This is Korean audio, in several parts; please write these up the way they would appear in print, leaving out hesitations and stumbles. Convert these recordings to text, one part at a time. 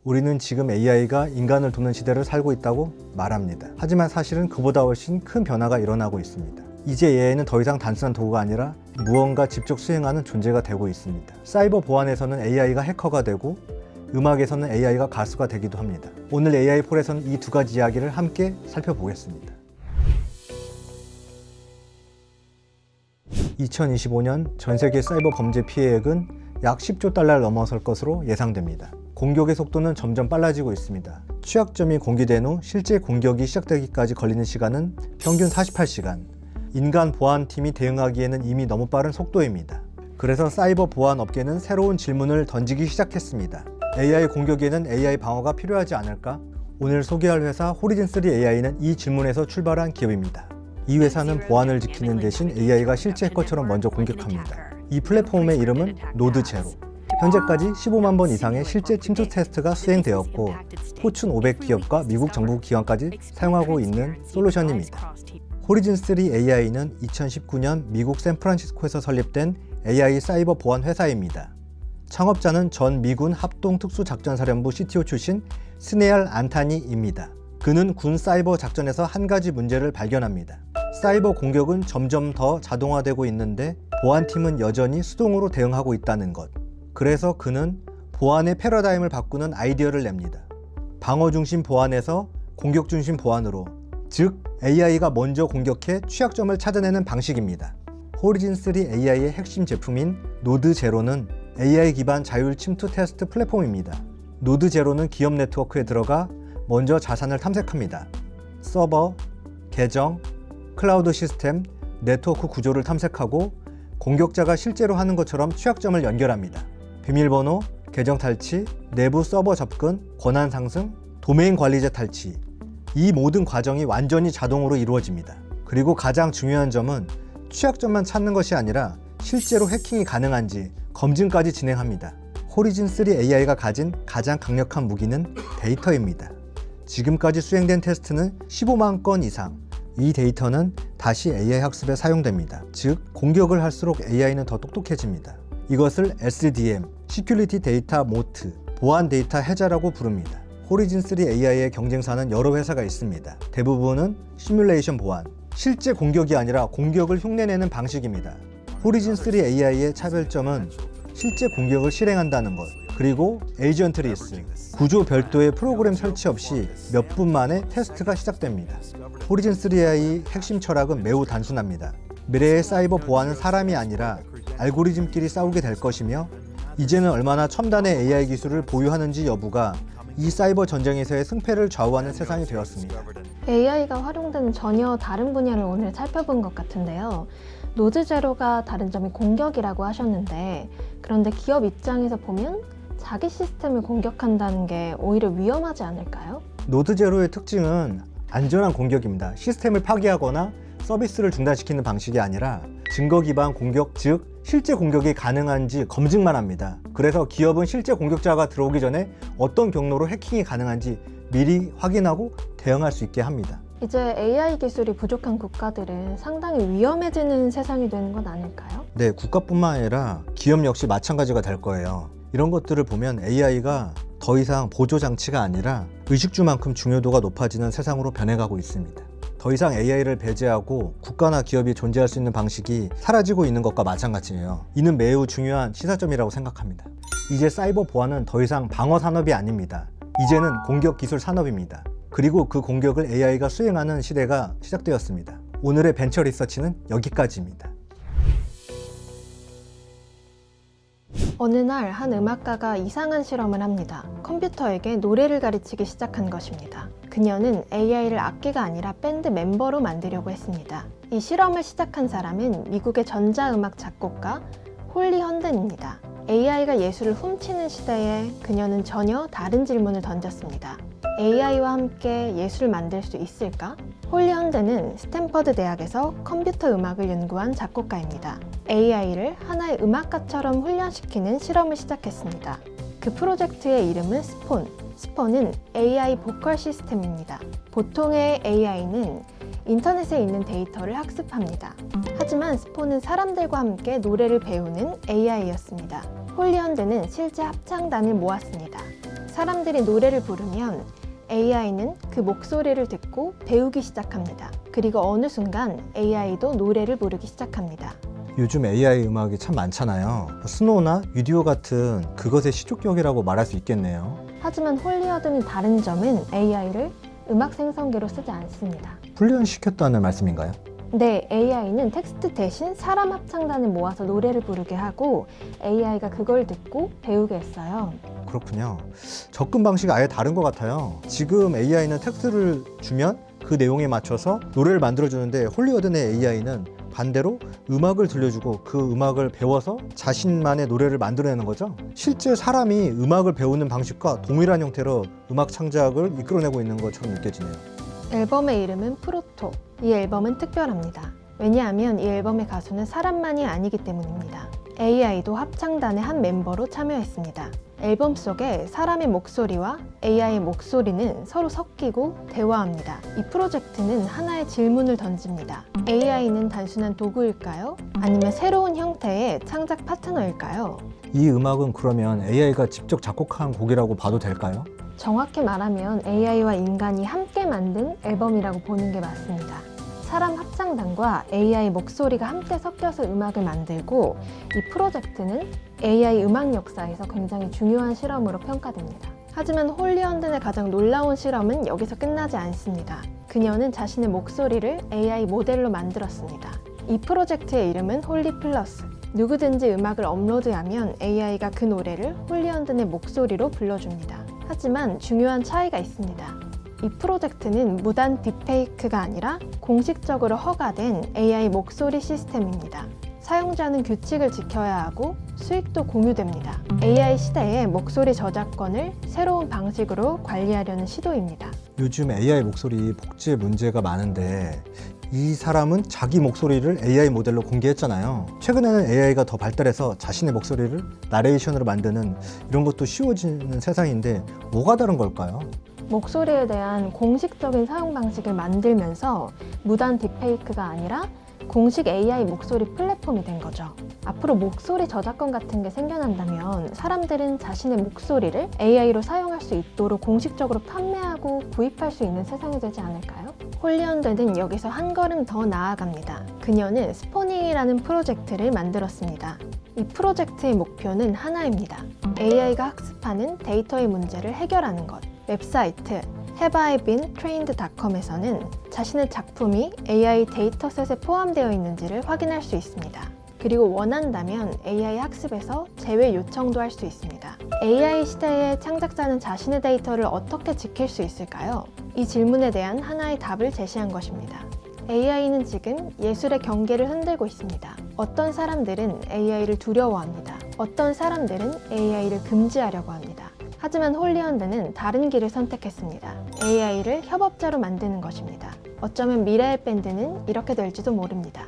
우리는 지금 AI가 인간을 돕는 시대를 살고 있다고 말합니다. 하지만 사실은 그보다 훨씬 큰 변화가 일어나고 있습니다. 이제 AI는 더 이상 단순한 도구가 아니라 무언가 직접 수행하는 존재가 되고 있습니다. 사이버 보안에서는 AI가 해커가 되고 음악에서는 AI가 가수가 되기도 합니다. 오늘 AI 폴에서는 이 두 가지 이야기를 함께 살펴보겠습니다. 2025년 전 세계 사이버 범죄 피해액은 약 10조 달러를 넘어설 것으로 예상됩니다. 공격의 속도는 점점 빨라지고 있습니다. 취약점이 공개된 후 실제 공격이 시작되기까지 걸리는 시간은 평균 48시간. 인간 보안팀이 대응하기에는 이미 너무 빠른 속도입니다. 그래서 사이버 보안 업계는 새로운 질문을 던지기 시작했습니다. AI 공격에는 AI 방어가 필요하지 않을까? 오늘 소개할 회사 호리즌3 AI는 이 질문에서 출발한 기업입니다. 이 회사는 보안을 지키는 대신 AI가 실제 해커처럼 먼저 공격합니다. 이 플랫폼의 이름은 노드제로. 현재까지 15만 번 이상의 실제 침투 테스트가 수행되었고 포춘 500 기업과 미국 정부 기관까지 사용하고 있는 솔루션입니다. 호리즌3 AI는 2019년 미국 샌프란시스코에서 설립된 AI 사이버 보안 회사입니다. 창업자는 전 미군 합동특수작전사령부 CTO 출신 스네알 안타니입니다. 그는 군 사이버 작전에서 한 가지 문제를 발견합니다. 사이버 공격은 점점 더 자동화되고 있는데 보안팀은 여전히 수동으로 대응하고 있다는 것. 그래서 그는 보안의 패러다임을 바꾸는 아이디어를 냅니다. 방어 중심 보안에서 공격 중심 보안으로, 즉 AI가 먼저 공격해 취약점을 찾아내는 방식입니다. 호리즌3 AI의 핵심 제품인 노드제로는 AI 기반 자율 침투 테스트 플랫폼입니다. 노드제로는 기업 네트워크에 들어가 먼저 자산을 탐색합니다. 서버, 계정, 클라우드 시스템, 네트워크 구조를 탐색하고 공격자가 실제로 하는 것처럼 취약점을 연결합니다. 비밀번호, 계정 탈취, 내부 서버 접근, 권한 상승, 도메인 관리자 탈취. 이 모든 과정이 완전히 자동으로 이루어집니다. 그리고 가장 중요한 점은 취약점만 찾는 것이 아니라 실제로 해킹이 가능한지 검증까지 진행합니다. 호리즌3 AI가 가진 가장 강력한 무기는 데이터입니다. 지금까지 수행된 테스트는 15만 건 이상. 이 데이터는 다시 AI 학습에 사용됩니다. 즉, 공격을 할수록 AI는 더 똑똑해집니다. 이것을 SDM, Security Data Moat, 보안 데이터 해자라고 부릅니다. 호리즌3 AI의 경쟁사는 여러 회사가 있습니다. 대부분은 시뮬레이션 보안, 실제 공격이 아니라 공격을 흉내내는 방식입니다. 호리즌3 AI의 차별점은 실제 공격을 실행한다는 것, 그리고 에이전트 리스, 구조 별도의 프로그램 설치 없이 몇 분 만에 테스트가 시작됩니다. 호리즌3 AI의 핵심 철학은 매우 단순합니다. 미래의 사이버 보안은 사람이 아니라 알고리즘끼리 싸우게 될 것이며, 이제는 얼마나 첨단의 AI 기술을 보유하는지 여부가 이 사이버 전쟁에서의 승패를 좌우하는 세상이 되었습니다. AI가 활용되는 전혀 다른 분야를 오늘 살펴본 것 같은데요. 노드제로가 다른 점이 공격이라고 하셨는데, 그런데 기업 입장에서 보면 자기 시스템을 공격한다는 게 오히려 위험하지 않을까요? 노드제로의 특징은 안전한 공격입니다. 시스템을 파괴하거나 서비스를 중단시키는 방식이 아니라 증거 기반 공격, 즉 실제 공격이 가능한지 검증만 합니다. 그래서 기업은 실제 공격자가 들어오기 전에 어떤 경로로 해킹이 가능한지 미리 확인하고 대응할 수 있게 합니다. 이제 AI 기술이 부족한 국가들은 상당히 위험해지는 세상이 되는 건 아닐까요? 네, 국가뿐만 아니라 기업 역시 마찬가지가 될 거예요. 이런 것들을 보면 AI가 더 이상 보조장치가 아니라 의식주만큼 중요도가 높아지는 세상으로 변해가고 있습니다. 더 이상 AI를 배제하고 국가나 기업이 존재할 수 있는 방식이 사라지고 있는 것과 마찬가지예요. 이는 매우 중요한 시사점이라고 생각합니다. 이제 사이버 보안은 더 이상 방어 산업이 아닙니다. 이제는 공격 기술 산업입니다. 그리고 그 공격을 AI가 수행하는 시대가 시작되었습니다. 오늘의 벤처 리서치는 여기까지입니다. 어느 날 한 음악가가 이상한 실험을 합니다. 컴퓨터에게 노래를 가르치기 시작한 것입니다. 그녀는 AI를 악기가 아니라 밴드 멤버로 만들려고 했습니다. 이 실험을 시작한 사람은 미국의 전자음악 작곡가 홀리 헌덴입니다. AI가 예술을 훔치는 시대에 그녀는 전혀 다른 질문을 던졌습니다. AI와 함께 예술을 만들 수 있을까? 홀리 헌덴은 스탠퍼드 대학에서 컴퓨터 음악을 연구한 작곡가입니다. AI를 하나의 음악가처럼 훈련시키는 실험을 시작했습니다. 그 프로젝트의 이름은 스폰. 스폰은 AI 보컬 시스템입니다. 보통의 AI는 인터넷에 있는 데이터를 학습합니다. 하지만 스폰은 사람들과 함께 노래를 배우는 AI였습니다. 홀리 헌덴은 실제 합창단을 모았습니다. 사람들이 노래를 부르면 AI는 그 목소리를 듣고 배우기 시작합니다. 그리고 어느 순간 AI도 노래를 부르기 시작합니다. 요즘 AI 음악이 참 많잖아요. 스노우나 유디오 같은 그것의 시초격이라고 말할 수 있겠네요. 하지만 홀리어드는 다른 점은 AI를 음악 생성기로 쓰지 않습니다. 훈련시켰다는 말씀인가요? 네, AI는 텍스트 대신 사람 합창단을 모아서 노래를 부르게 하고 AI가 그걸 듣고 배우게 했어요. 그렇군요. 접근 방식이 아예 다른 것 같아요. 지금 AI는 텍스트를 주면 그 내용에 맞춰서 노래를 만들어주는데 홀리어든의 AI는 반대로 음악을 들려주고 그 음악을 배워서 자신만의 노래를 만들어내는 거죠. 실제 사람이 음악을 배우는 방식과 동일한 형태로 음악 창작을 이끌어내고 있는 것처럼 느껴지네요. 앨범의 이름은 프로토. 이 앨범은 특별합니다. 왜냐하면 이 앨범의 가수는 사람만이 아니기 때문입니다. AI도 합창단의 한 멤버로 참여했습니다. 앨범 속에 사람의 목소리와 AI의 목소리는 서로 섞이고 대화합니다. 이 프로젝트는 하나의 질문을 던집니다. AI는 단순한 도구일까요? 아니면 새로운 형태의 창작 파트너일까요? 이 음악은 그러면 AI가 직접 작곡한 곡이라고 봐도 될까요? 정확히 말하면 AI와 인간이 함께 만든 앨범이라고 보는 게 맞습니다. 사람 합창단과 AI 목소리가 함께 섞여서 음악을 만들고 이 프로젝트는 AI 음악 역사에서 굉장히 중요한 실험으로 평가됩니다. 하지만 홀리언든의 가장 놀라운 실험은 여기서 끝나지 않습니다. 그녀는 자신의 목소리를 AI 모델로 만들었습니다. 이 프로젝트의 이름은 홀리플러스. 누구든지 음악을 업로드하면 AI가 그 노래를 홀리언든의 목소리로 불러줍니다. 하지만 중요한 차이가 있습니다. 이 프로젝트는 무단 딥페이크가 아니라 공식적으로 허가된 AI 목소리 시스템입니다. 사용자는 규칙을 지켜야 하고 수익도 공유됩니다. AI 시대의 목소리 저작권을 새로운 방식으로 관리하려는 시도입니다. 요즘 AI 목소리 복제 문제가 많은데 이 사람은 자기 목소리를 AI 모델로 공개했잖아요. 최근에는 AI가 더 발달해서 자신의 목소리를 나레이션으로 만드는 이런 것도 쉬워지는 세상인데 뭐가 다른 걸까요? 목소리에 대한 공식적인 사용 방식을 만들면서 무단 딥페이크가 아니라 공식 AI 목소리 플랫폼이 된 거죠. 앞으로 목소리 저작권 같은 게 생겨난다면 사람들은 자신의 목소리를 AI로 사용할 수 있도록 공식적으로 판매하고 구입할 수 있는 세상이 되지 않을까요? 홀리언드는 여기서 한 걸음 더 나아갑니다. 그녀는 스포닝이라는 프로젝트를 만들었습니다. 이 프로젝트의 목표는 하나입니다. AI가 학습하는 데이터의 문제를 해결하는 것. 웹사이트 Have I Been Trained.com에서는 자신의 작품이 AI 데이터셋에 포함되어 있는지를 확인할 수 있습니다. 그리고 원한다면 AI 학습에서 제외 요청도 할 수 있습니다. AI 시대의 창작자는 자신의 데이터를 어떻게 지킬 수 있을까요? 이 질문에 대한 하나의 답을 제시한 것입니다. AI는 지금 예술의 경계를 흔들고 있습니다. 어떤 사람들은 AI를 두려워합니다. 어떤 사람들은 AI를 금지하려고 합니다. 하지만 홀리언드는 다른 길을 선택했습니다. AI를 협업자로 만드는 것입니다. 어쩌면 미래의 밴드는 이렇게 될지도 모릅니다.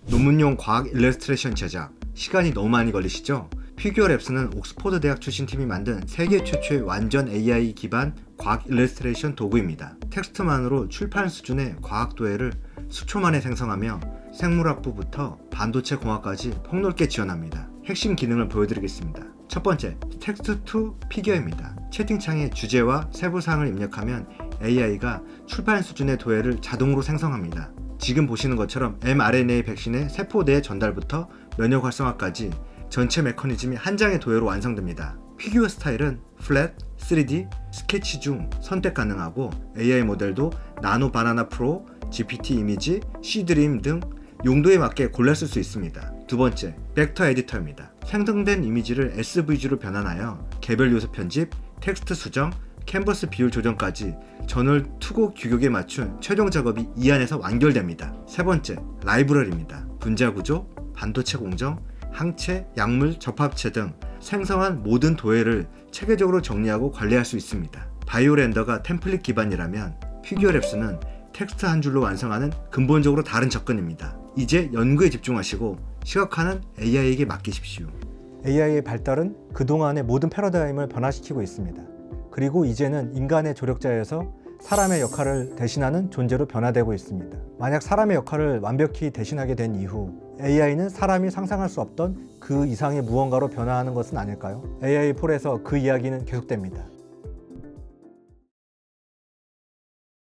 논문용 과학 일러스트레이션 제작, 시간이 너무 많이 걸리시죠? 피규어랩스는 옥스퍼드 대학 출신 팀이 만든 세계 최초의 완전 AI 기반 과학 일러스트레이션 도구입니다. 텍스트만으로 출판 수준의 과학 도해를 수초 만에 생성하며 생물학부부터 반도체 공학까지 폭넓게 지원합니다. 핵심 기능을 보여드리겠습니다. 첫 번째, 텍스트 투 피규어입니다. 채팅창에 주제와 세부사항을 입력하면 AI가 출판 수준의 도해를 자동으로 생성합니다. 지금 보시는 것처럼 mRNA 백신의 세포 내 전달부터 면역 활성화까지 전체 메커니즘이 한 장의 도해로 완성됩니다. 피규어 스타일은 플랫, 3D, 스케치 중 선택 가능하고 AI 모델도 나노 바나나 프로, GPT 이미지, C드림 등 용도에 맞게 골라 쓸 수 있습니다. 두 번째, 벡터 에디터입니다. 생성된 이미지를 SVG로 변환하여 개별 요소 편집, 텍스트 수정, 캔버스 비율 조정까지 전월 투고 규격에 맞춘 최종 작업이 이 안에서 완결됩니다. 세 번째, 라이브러리입니다. 분자 구조, 반도체 공정, 항체, 약물, 접합체 등 생성한 모든 도해를 체계적으로 정리하고 관리할 수 있습니다. 바이오 렌더가 템플릿 기반이라면 피규어랩스는 텍스트 한 줄로 완성하는 근본적으로 다른 접근입니다. 이제 연구에 집중하시고 시각화는 AI에게 맡기십시오. AI의 발달은 그동안의 모든 패러다임을 변화시키고 있습니다. 그리고 이제는 인간의 조력자에서 사람의 역할을 대신하는 존재로 변화되고 있습니다. 만약 사람의 역할을 완벽히 대신하게 된 이후 AI는 사람이 상상할 수 없던 그 이상의 무언가로 변화하는 것은 아닐까요? AI 폴에서 그 이야기는 계속됩니다.